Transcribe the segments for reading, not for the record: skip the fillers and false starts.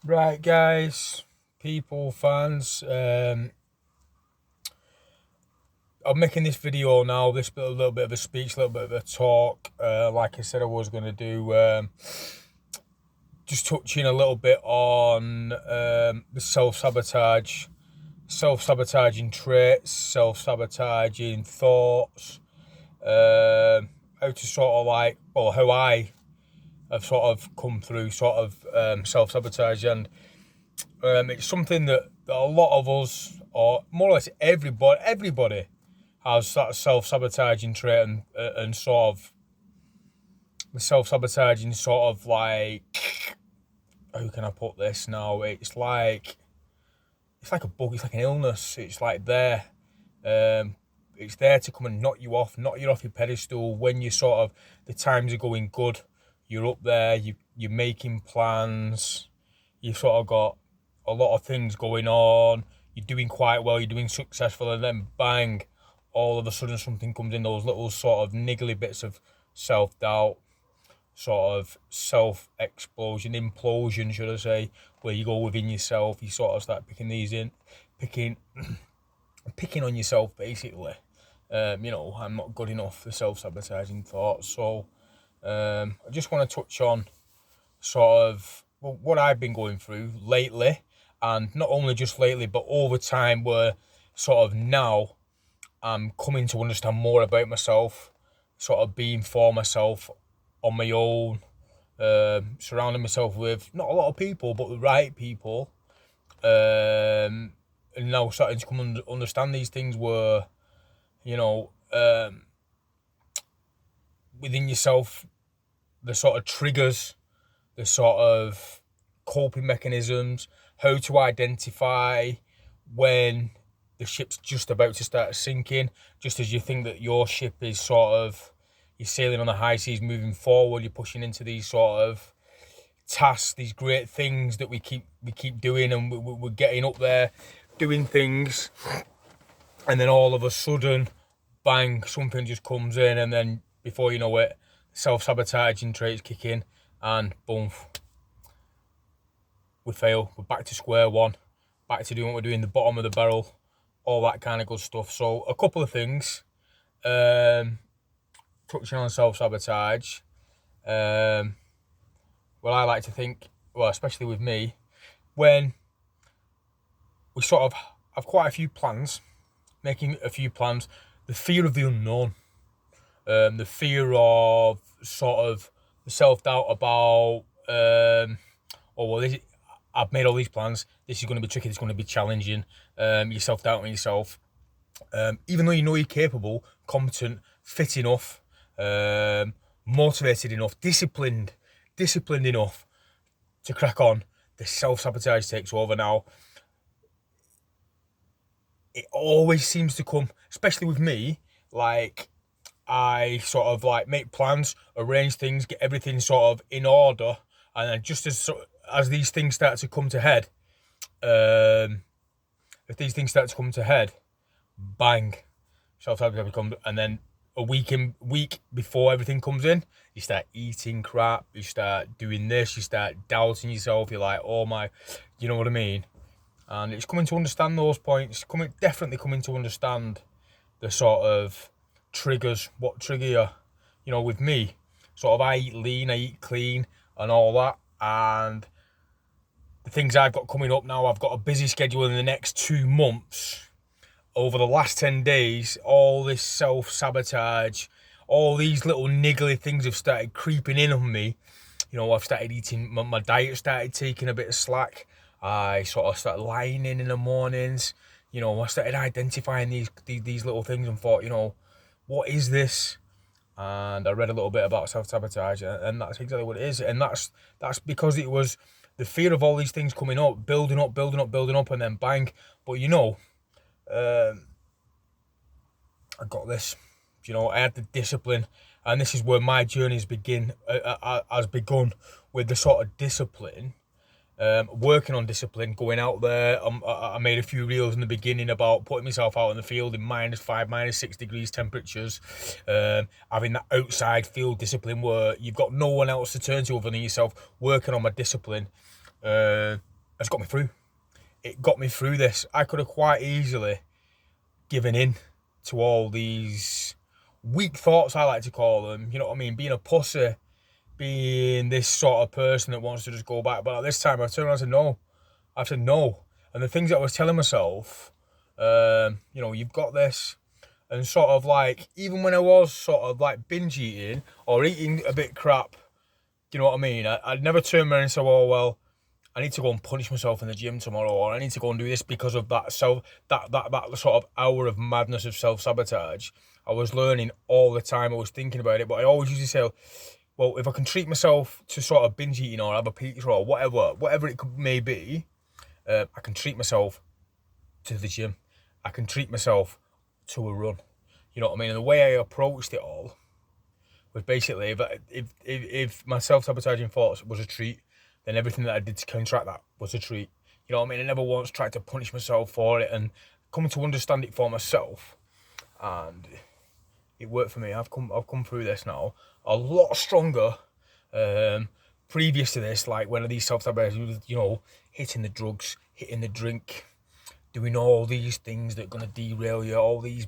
Right, guys, people, fans. I'm making this video now. This bit, a little bit of a speech, a little bit of a talk. Like I said, I was going to do. Just touching a little bit on the self-sabotaging traits, self-sabotaging thoughts. How to sort of how I have sort of come through self-sabotage, and it's something that a lot of us, or more or less everybody has that self-sabotaging trait, and sort of the self-sabotaging sort of how can I put this now? It's like a bug, it's like an illness. It's like there. It's there to come and knock you off your pedestal when you sort of, the times are going good. You're up there, you're making plans, you've sort of got a lot of things going on, you're doing quite well, you're doing successful, and then bang, all of a sudden something comes in, those little sort of niggly bits of self-doubt, sort of self-explosion, implosion, should I say, where you go within yourself, you sort of start picking on yourself, basically. I'm not good enough, the self-sabotaging thoughts. So I just want to touch on sort of what I've been going through lately, and not only just lately, but over time, where sort of now I'm coming to understand more about myself, sort of being for myself on my own, surrounding myself with not a lot of people, but the right people, and now starting to come and understand these things where, within yourself, the sort of triggers, the sort of coping mechanisms, how to identify when the ship's just about to start sinking, just as you think that your ship is you're sailing on the high seas, moving forward, you're pushing into these sort of tasks, these great things that we keep doing, and we're getting up there, doing things, and then all of a sudden, bang, something just comes in, and then before you know it, self-sabotaging traits kick in, and boom, we fail. We're back to square one, back to doing what we're doing, the bottom of the barrel, all that kind of good stuff. So a couple of things, touching on self-sabotage. Well, I like to think, well, especially with me, when we sort of have quite a few plans, making a few plans, the fear of the unknown, the fear of sort of the self-doubt about, I've made all these plans, this is going to be tricky, this is going to be challenging, you're self-doubting yourself, even though you know you're capable, competent, fit enough, motivated enough, disciplined enough to crack on, the self-sabotage takes over now. It always seems to come, especially with me, like I sort of make plans, arrange things, get everything sort of in order, and then just as these things start to come to head, bang, self-sabotage comes, and then a week before everything comes in, you start eating crap, you start doing this, you start doubting yourself, you're like, oh my, you know what I mean? And it's coming to understand those points, definitely coming to understand the sort of triggers, what trigger you, with me, sort of I eat lean, I eat clean and all that, and the things I've got coming up now, I've got a busy schedule in the next 2 months. Over the last 10 days, all this self-sabotage, all these little niggly things have started creeping in on me. I've started eating, my diet started taking a bit of slack. I sort of started lying in the mornings. I started identifying these little things and thought, what is this? And I read a little bit about self-sabotage, and that's exactly what it is. And that's because it was the fear of all these things coming up, building up, and then bang. But I got this. I had the discipline, and this is where my journey has begun with the sort of discipline, working on discipline, going out there. I made a few reels in the beginning about putting myself out in the field in -5, -6 degrees temperatures, having that outside field discipline where you've got no one else to turn to other than yourself, working on my discipline, has got me through. It got me through this. I could have quite easily given in to all these weak thoughts, I like to call them. You know what I mean? Being a pussy, being this sort of person that wants to just go back. But at this time, I turned around and said no. I said no. And the things that I was telling myself, you know, you've got this. And sort of like, even when I was sort of like binge eating or eating a bit crap, you know what I mean? I'd never turn around and say, oh, well, I need to go and punish myself in the gym tomorrow, or I need to go and do this because of that that sort of hour of madness of self-sabotage. I was learning all the time. I was thinking about it, but I always used to say, well, if I can treat myself to sort of binge eating or have a pizza or whatever it may be, I can treat myself to the gym. I can treat myself to a run. You know what I mean? And the way I approached it all was basically, if my self-sabotaging thoughts was a treat, then everything that I did to counteract that was a treat. You know what I mean? I never once tried to punish myself for it, and coming to understand it for myself, and it worked for me. I've come through this now a lot stronger. Previous to this, like when these self-sabotagers, you know, hitting the drugs, hitting the drink, doing all these things that are gonna derail you, all these,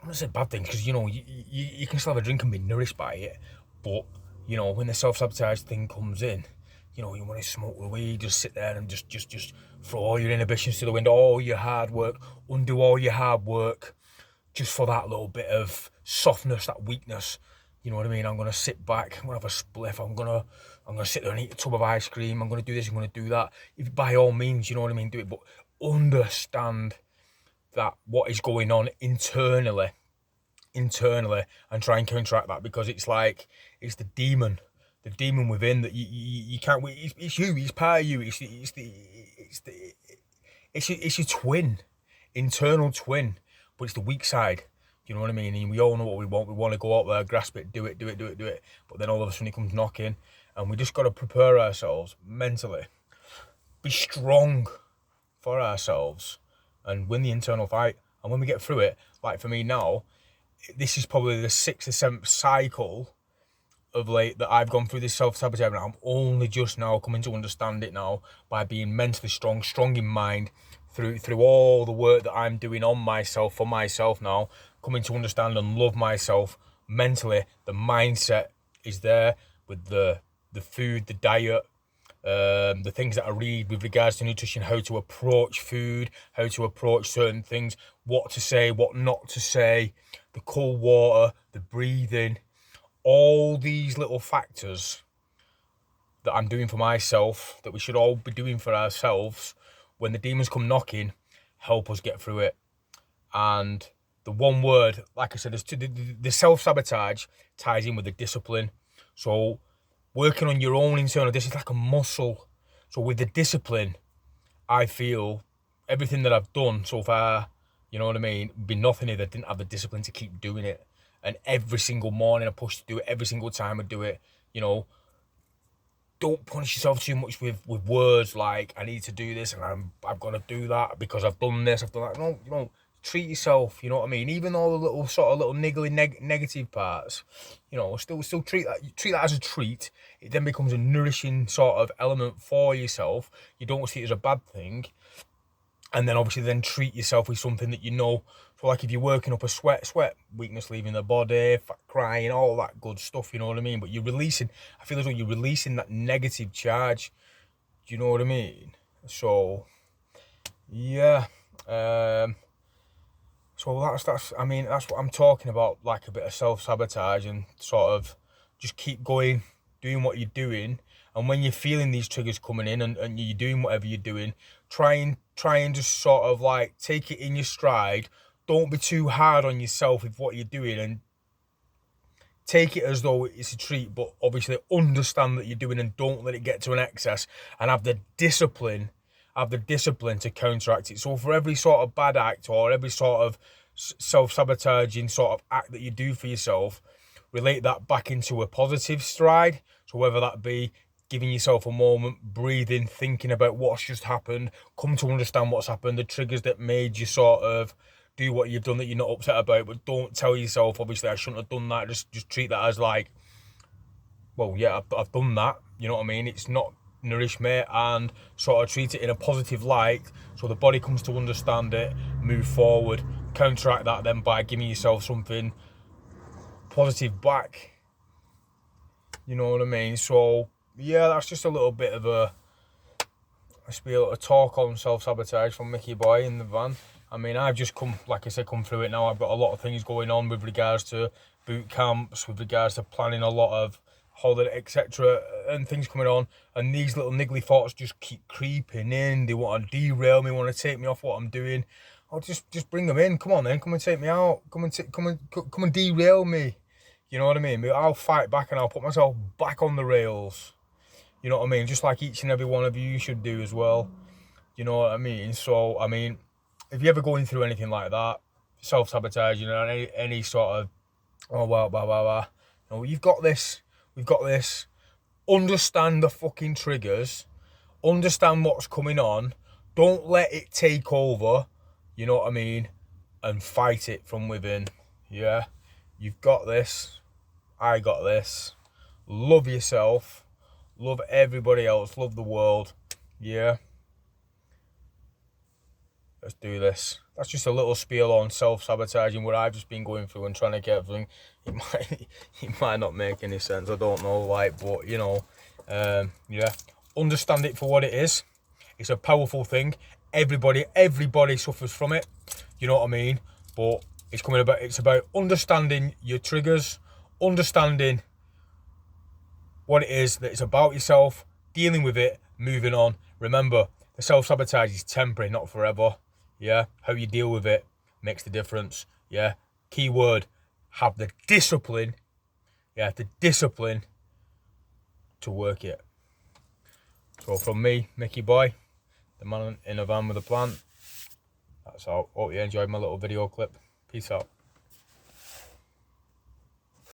I'm not saying bad things, because you know you can still have a drink and be nourished by it, but you know when the self-sabotage thing comes in, you know you want to smoke the weed, just sit there and just throw all your inhibitions to the window, all your hard work, undo all your hard work, just for that little bit of softness, that weakness. You know what I mean? I'm gonna sit back, I'm gonna have a spliff, I'm gonna sit there and eat a tub of ice cream, I'm gonna do this, I'm gonna do that. If by all means, you know what I mean, do it, but understand that what is going on internally, and try and counteract that, because it's like, it's the demon within that you can't. It's you. It's part of you. It's your twin, internal twin, but it's the weak side. You know what I mean? And we all know what we want. We want to go out there, grasp it, do it. But then all of a sudden it comes knocking, and we just got to prepare ourselves mentally, be strong for ourselves, and win the internal fight. And when we get through it, like for me now, this is probably the 6th or 7th cycle of late that I've gone through this self-sabotage, and I'm only just now coming to understand it now by being mentally strong in mind, through all the work that I'm doing on myself, for myself now, coming to understand and love myself mentally. The mindset is there with the food, the diet, the things that I read with regards to nutrition, how to approach food, how to approach certain things, what to say, what not to say, the cold water, the breathing, all these little factors that I'm doing for myself, that we should all be doing for ourselves, when the demons come knocking, help us get through it. And the one word, like I said, the self-sabotage ties in with the discipline. So working on your own internal, this is like a muscle. So with the discipline, I feel everything that I've done so far, you know what I mean, would be nothing if I didn't have the discipline to keep doing it. And every single morning I push to do it, every single time I do it. You know, don't punish yourself too much with words like, I need to do this and I've got to do that because I've done this, I've done that. No, you know, treat yourself, you know what I mean? Even all the little sort of little niggly negative parts, you know, still treat that as a treat. It then becomes a nourishing sort of element for yourself. You don't see it as a bad thing. And then obviously then treat yourself with something that you know. So like if you're working up a sweat, weakness leaving the body, crying, all that good stuff, you know what I mean? But you're releasing, I feel as though you're releasing that negative charge. Do you know what I mean? So, yeah. So that's I mean, that's what I'm talking about, like a bit of self-sabotage, and sort of just keep going, doing what you're doing. And when you're feeling these triggers coming in and you're doing whatever you're doing, try and just sort of like take it in your stride. Don't be too hard on yourself with what you're doing, and take it as though it's a treat, but obviously understand that you're doing, and don't let it get to an excess, and have the discipline to counteract it. So for every sort of bad act or every sort of self-sabotaging sort of act that you do for yourself, relate that back into a positive stride. So whether that be giving yourself a moment, breathing, thinking about what's just happened, come to understand what's happened, the triggers that made you sort of do what you've done that you're not upset about, but don't tell yourself, obviously, I shouldn't have done that. Just treat that as like, well, yeah, I've done that. You know what I mean? It's not nourish me and sort of treat it in a positive light, so the body comes to understand it, move forward. Counteract that then by giving yourself something positive back. You know what I mean? So yeah, that's just a little bit of a talk on self-sabotage from Mickey Boy in the van. I mean, I've just come, like I said, come through it now. I've got a lot of things going on with regards to boot camps, with regards to planning a lot of holiday, etc., and things coming on. And these little niggly thoughts just keep creeping in. They want to derail me, want to take me off what I'm doing. I'll just bring them in. Come on, then, come and take me out. Come and derail me. You know what I mean? I'll fight back and I'll put myself back on the rails. You know what I mean? Just like each and every one of you should do as well. You know what I mean? So, I mean, if you're ever going through anything like that, self-sabotage, you know, any sort of, oh, well, blah, blah, blah. No, you've got this. We've got this. Understand the fucking triggers. Understand what's coming on. Don't let it take over. You know what I mean? And fight it from within. Yeah? You've got this. I got this. Love yourself. Love everybody else. Love the world. Yeah? Let's do this. That's just a little spiel on self-sabotaging, what I've just been going through and trying to get everything. It might not make any sense, I don't know, like, but, you know, yeah. Understand it for what it is. It's a powerful thing. Everybody suffers from it. You know what I mean? But it's about understanding your triggers, understanding what it is, that it's about yourself, dealing with it, moving on. Remember, the self-sabotage is temporary, not forever. Yeah, how you deal with it makes the difference. Yeah, key word, have the discipline. Yeah, the discipline to work it. So from me, Mickey Boy, the man in a van with a plan, that's all. Hope you enjoyed my little video clip. Peace out.